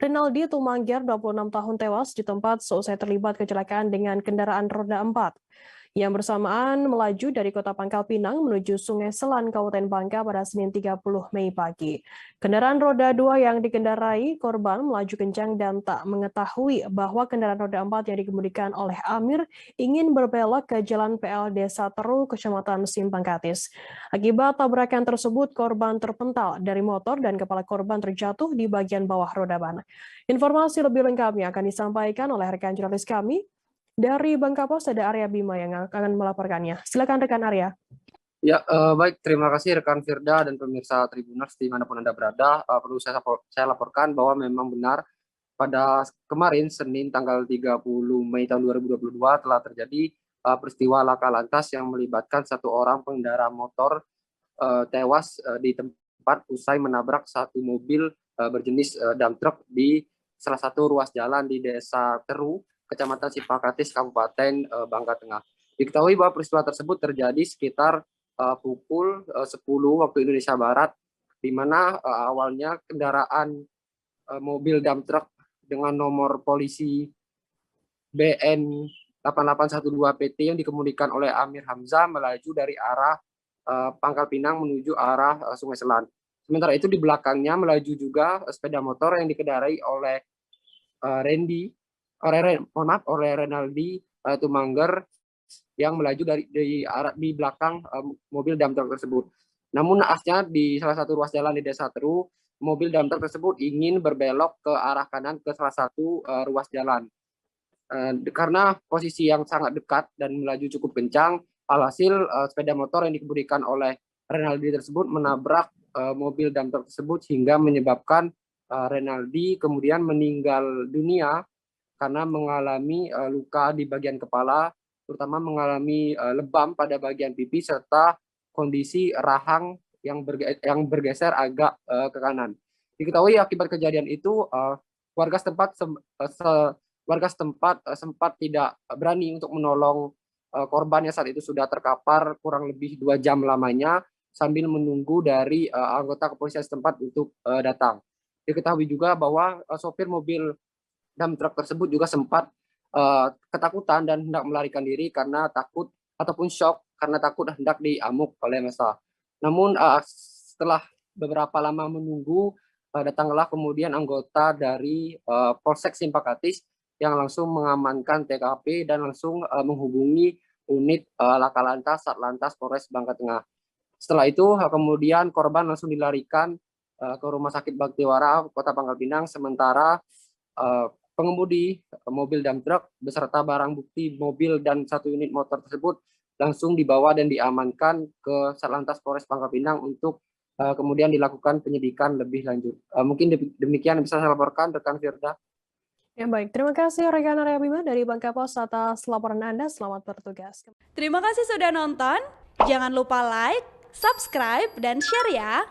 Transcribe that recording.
Rinaldi Tumangger, 26 tahun tewas di tempat seusai terlibat kecelakaan dengan kendaraan roda 4. Yang bersamaan melaju dari kota Pangkal Pinang menuju Sungai Selan, Kabupaten Bangka pada Senin 30 Mei pagi. Kendaraan roda 2 yang dikendarai korban melaju kencang dan tak mengetahui bahwa kendaraan roda 4 yang dikemudikan oleh Amir ingin berbelok ke Jalan PL Desa Teru, Kecamatan Simpang Katis. Akibat tabrakan tersebut, korban terpental dari motor dan kepala korban terjatuh di bagian bawah roda ban. Informasi lebih lengkapnya akan disampaikan oleh rekan jurnalis kami, dari Bangka Pos ada Arya Bima yang akan melaporkannya. Silakan rekan Arya. Ya, baik. Terima kasih rekan Firda dan pemirsa Tribuners dimanapun Anda berada. Perlu saya laporkan bahwa memang benar pada kemarin Senin tanggal 30 Mei tahun 2022 telah terjadi peristiwa laka lantas yang melibatkan satu orang pengendara motor tewas di tempat usai menabrak satu mobil berjenis dump truck di salah satu ruas jalan di Desa Teru, Kecamatan Simpang Katis, Kabupaten Bangka Tengah. Diketahui bahwa peristiwa tersebut terjadi sekitar pukul 10 waktu Indonesia Barat, di mana awalnya kendaraan mobil dump truck dengan nomor polisi BN 8812 PT yang dikemudikan oleh Amir Hamzah melaju dari arah Pangkal Pinang menuju arah Sungai Selan. Sementara itu di belakangnya melaju juga sepeda motor yang dikendarai oleh oleh Rinaldi Tumangger yang melaju di belakang mobil dump truck tersebut. Namun naasnya di salah satu ruas jalan di Desa Teru, mobil dump truck tersebut ingin berbelok ke arah kanan ke salah satu ruas jalan. Karena posisi yang sangat dekat dan melaju cukup kencang, alhasil sepeda motor yang dikemudikan oleh Rinaldi tersebut menabrak mobil dump truck tersebut hingga menyebabkan Rinaldi kemudian meninggal dunia karena mengalami luka di bagian kepala, terutama mengalami lebam pada bagian pipi serta kondisi rahang yang bergeser agak ke kanan. Diketahui akibat kejadian itu warga setempat sempat tidak berani untuk menolong korban yang saat itu sudah terkapar kurang lebih 2 jam lamanya sambil menunggu dari anggota kepolisian setempat untuk datang. Diketahui juga bahwa sopir mobil dump truck tersebut juga sempat ketakutan dan hendak melarikan diri karena takut ataupun shock karena takut hendak diamuk oleh massa. Namun setelah beberapa lama menunggu, datanglah kemudian anggota dari Polsek Simpang Katis yang langsung mengamankan TKP dan langsung menghubungi unit laka lantas Satlantas Polres Bangka Tengah. Setelah itu kemudian korban langsung dilarikan ke Rumah Sakit Baktiwara Kota Pangkal Pinang, sementara pengemudi mobil dump truck beserta barang bukti mobil dan satu unit motor tersebut langsung dibawa dan diamankan ke Satlantas Polres Pangkal Pinang untuk kemudian dilakukan penyidikan lebih lanjut. Mungkin demikian bisa saya laporkan rekan Firda. Ya baik, terima kasih rekan Arya Bima dari Bangka Pos atas laporan Anda. Selamat bertugas. Terima kasih sudah nonton. Jangan lupa like, subscribe, dan share ya.